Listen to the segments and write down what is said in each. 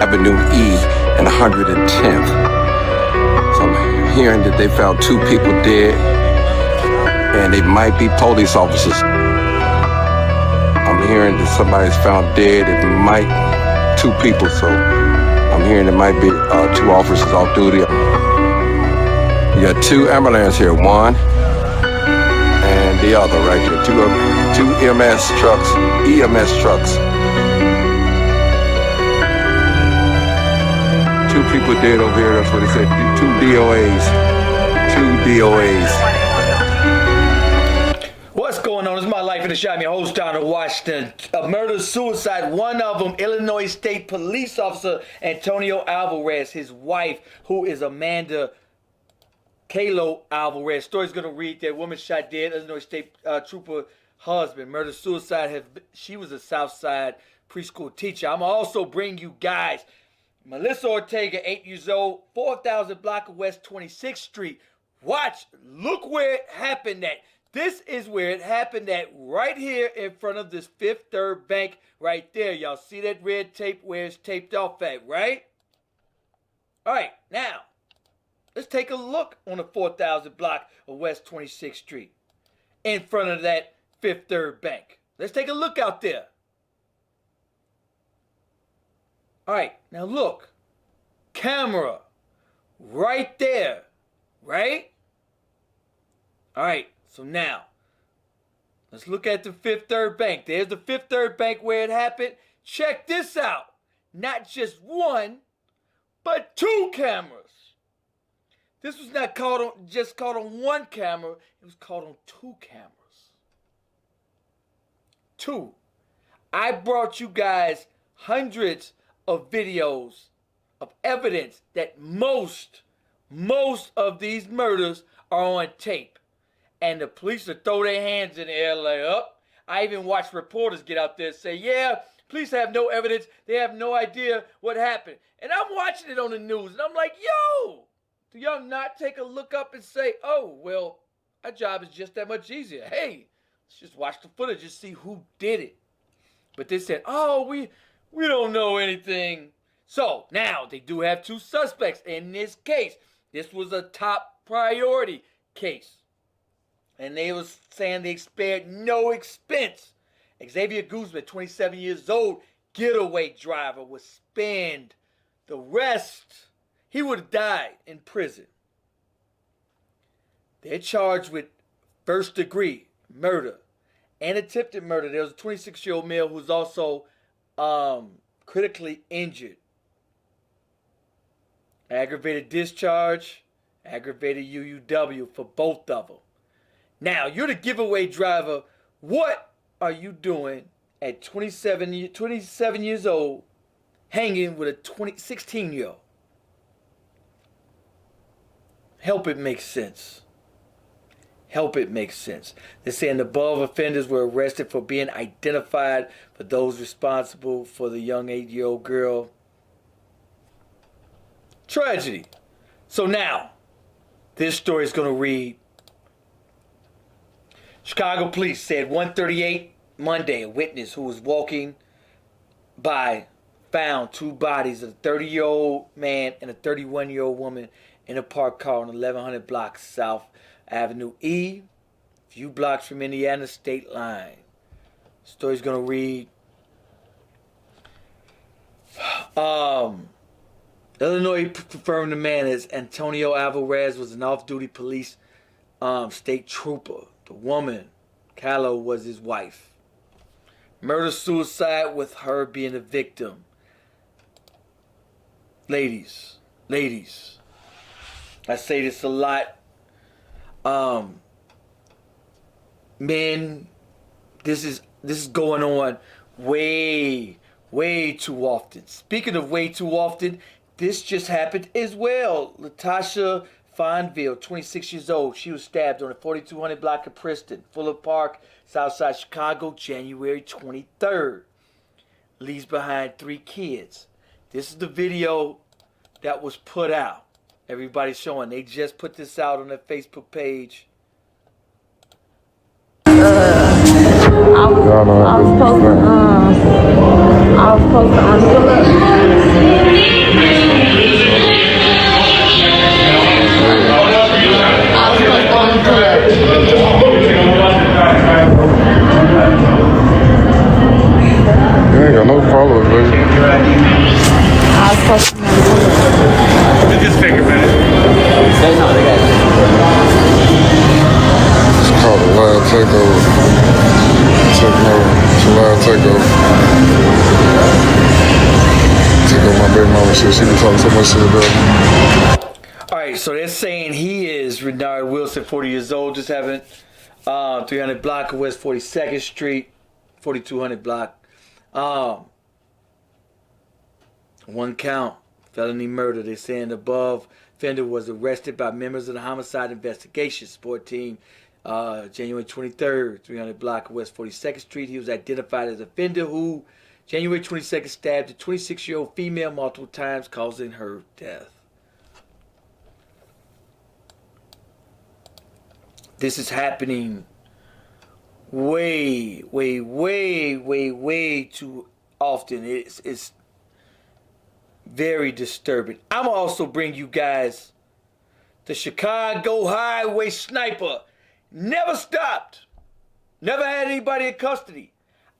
Avenue E and 110th. So I'm hearing that they found 2 people dead, and they might be police officers. I'm hearing that somebody's found dead. It might 2 people, so I'm hearing it might be 2 officers off duty. You got 2 ambulances here, one and the other right here. 2 EMS trucks. 2 people dead over here. That's what they said. 2 DOAs. 2 DOAs. What's going on? It's My Life in the Shot. I'm your host down in Washington. A murder-suicide. One of them, Illinois State Police Officer Antonio Alvarez. His wife, who is Amanda Kalo Alvarez. Story's going to read that woman shot dead. Illinois State Trooper husband. Murder-suicide. She was a Southside preschool teacher. I'm also bring you guys Melissa Ortega, 8 years old, 4000 block of West 26th Street. Watch. Look where it happened at. This is where it happened at, right here in front of this Fifth Third Bank right there. Y'all see that red tape where it's taped off at, right? All right, now, let's take a look on the 4000 block of West 26th Street in front of that Fifth Third Bank. Let's take a look out there. All right, now look. Camera right there, right? All right. So now, let's look at the Fifth Third Bank. There's the Fifth Third Bank where it happened. Check this out. Not just one, but 2 cameras. This was not just caught on 1 camera. It was caught on 2 cameras. 2. I brought you guys hundreds of videos of evidence that most of these murders are on tape. And the police will throw their hands in the air like, up. I even watched reporters get out there and say, yeah, police have no evidence. They have no idea what happened. And I'm watching it on the news, and I'm like, yo, do y'all not take a look up and say, oh, well, our job is just that much easier. Hey, let's just watch the footage and see who did it. But they said, oh, we don't know anything. So now they do have 2 suspects in this case. This was a top priority case. And they was saying they spared no expense. Xavier Guzman, 27 years old, getaway driver, would spend the rest. He would have died in prison. They're charged with first-degree murder and attempted murder. There was a 26-year-old male who was also critically injured. Aggravated discharge, aggravated UUW for both of them. Now, you're the giveaway driver. What are you doing at 27 years old hanging with a 16-year-old? Help it make sense. Help it make sense. They're saying the above offenders were arrested for being identified for those responsible for the young 8-year-old girl. Tragedy. So now, this story is going to read, Chicago police said 1:38 Monday, a witness who was walking by found 2 bodies of a 30-year-old man and a 31-year-old woman in a parked car on 1100 block South Avenue E, a few blocks from Indiana state line. The story's going to read, Illinois confirmed the man as Antonio Alvarez was an off-duty police state trooper. The woman, Kalo, was his wife. Murder-suicide with her being the victim. Ladies, I say this a lot. Men, this is going on way too often. Speaking of way too often, this just happened as well. Latasha Fonville, 26 years old. She was stabbed on the 4200 block of Princeton, Fuller Park, Southside Chicago, January 23rd. Leaves behind 3 kids. This is the video that was put out. Everybody's showing. They just put this out on their Facebook page. I was supposed to unpull up. I was supposed to remember. Just think about it. It's called a wild takeover. Taking over. It's a wild takeover. Take over my baby mama shit. She been talking so much shit about me. Alright, so they're saying he is Renard Wilson, 40 years old, just having 300 block of West 42nd Street, 4200 block. One count, felony murder. They're saying the above offender was arrested by members of the Homicide Investigation Support Team January 23rd, 300 block of West 42nd Street. He was identified as offender who January 22nd stabbed a 26-year-old female multiple times, causing her death. This is happening way too often. It's very disturbing. I'm gonna also bring you guys the Chicago Highway Sniper. Never stopped. Never had anybody in custody.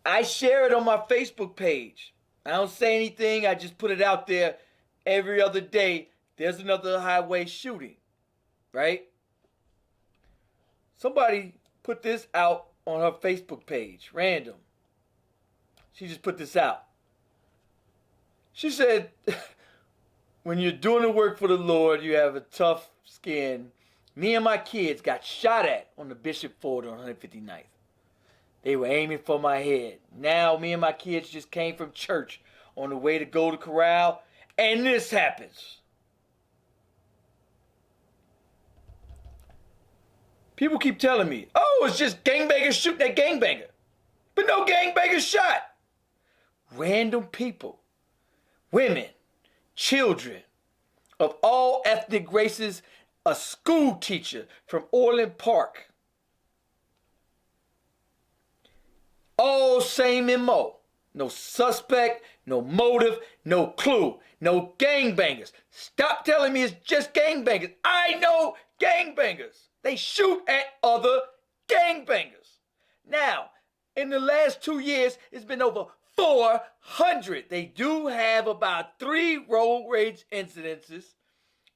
I share it on my Facebook page. I don't say anything. I just put it out there every other day. There's another highway shooting, right? Somebody put this out on her Facebook page, random. She just put this out. She said, when you're doing the work for the Lord, you have a tough skin. Me and my kids got shot at on the Bishop Ford on 159th. They were aiming for my head. Now me and my kids just came from church on the way to go to Corral, and this happens. People keep telling me, oh, it's just gangbangers shooting at gangbanger. But no gangbangers shot. Random people, women, children of all ethnic races, a school teacher from Orland Park. All same MO. No suspect, no motive, no clue, no gangbangers. Stop telling me it's just gangbangers. I know gangbangers. They shoot at other gangbangers. Now, in the last 2 years, it's been over 400. They do have about 3 road rage incidences.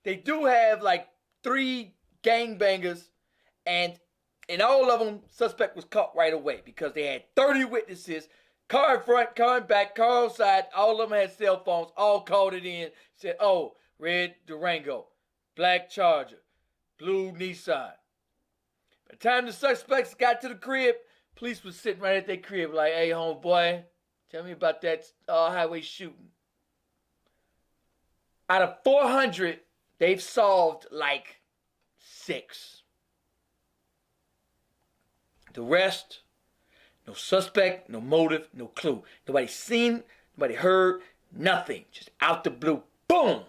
They do have like 3 gangbangers, and in all of them, suspect was caught right away because they had 30 witnesses, car in front, car in back, car on side. All of them had cell phones, all called it in, said, oh, red Durango, black Charger, blue Nissan. By the time the suspects got to the crib, police was sitting right at their crib like, hey, homeboy, tell me about that highway shooting. Out of 400, they've solved like 6. The rest, no suspect, no motive, no clue. Nobody seen, nobody heard, nothing. Just out the blue, boom.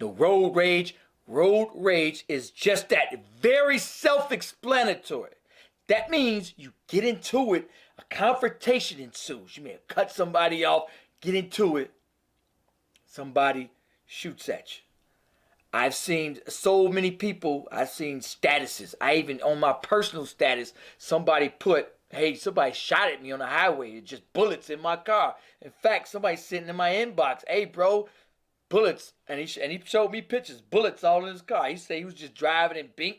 No road rage. Road rage is just that, very self-explanatory. That means you get into it, a confrontation ensues. You may have cut somebody off, get into it, somebody shoots at you. I've seen so many people, I've seen statuses. I even, on my personal status, somebody put, hey, somebody shot at me on the highway. It's just bullets in my car. In fact, somebody sitting in my inbox, hey, bro, bullets. And he showed me pictures, bullets all in his car. He said he was just driving in Bink,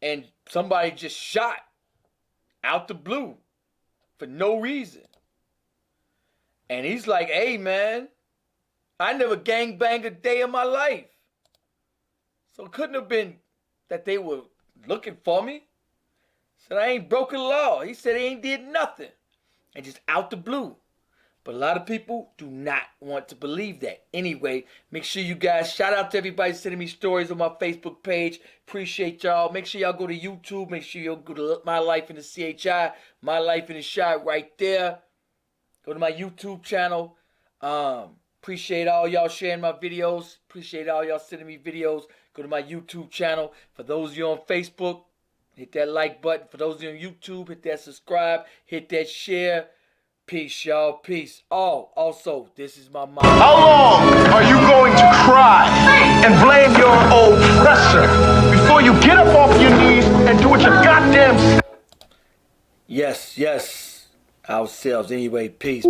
and somebody just shot out the blue for no reason. And he's like, hey, man, I never gangbanged a day in my life. So it couldn't have been that they were looking for me. Said I ain't broken law. He said he ain't did nothing. And just out the blue. But a lot of people do not want to believe that. Anyway, make sure you guys, shout out to everybody sending me stories on my Facebook page. Appreciate y'all. Make sure y'all go to YouTube. Make sure y'all go to My Life in the CHI. My Life in the Shot right there. Go to my YouTube channel. Appreciate all y'all sharing my videos. Appreciate all y'all sending me videos. Go to my YouTube channel. For those of you on Facebook, hit that like button. For those of you on YouTube, hit that subscribe. Hit that share. Peace, y'all. Peace. Oh, also, this is my mom. How long are you going to cry and blame your oppressor before you get up off your knees and do what you goddamn... Yes, ourselves. Anyway, peace.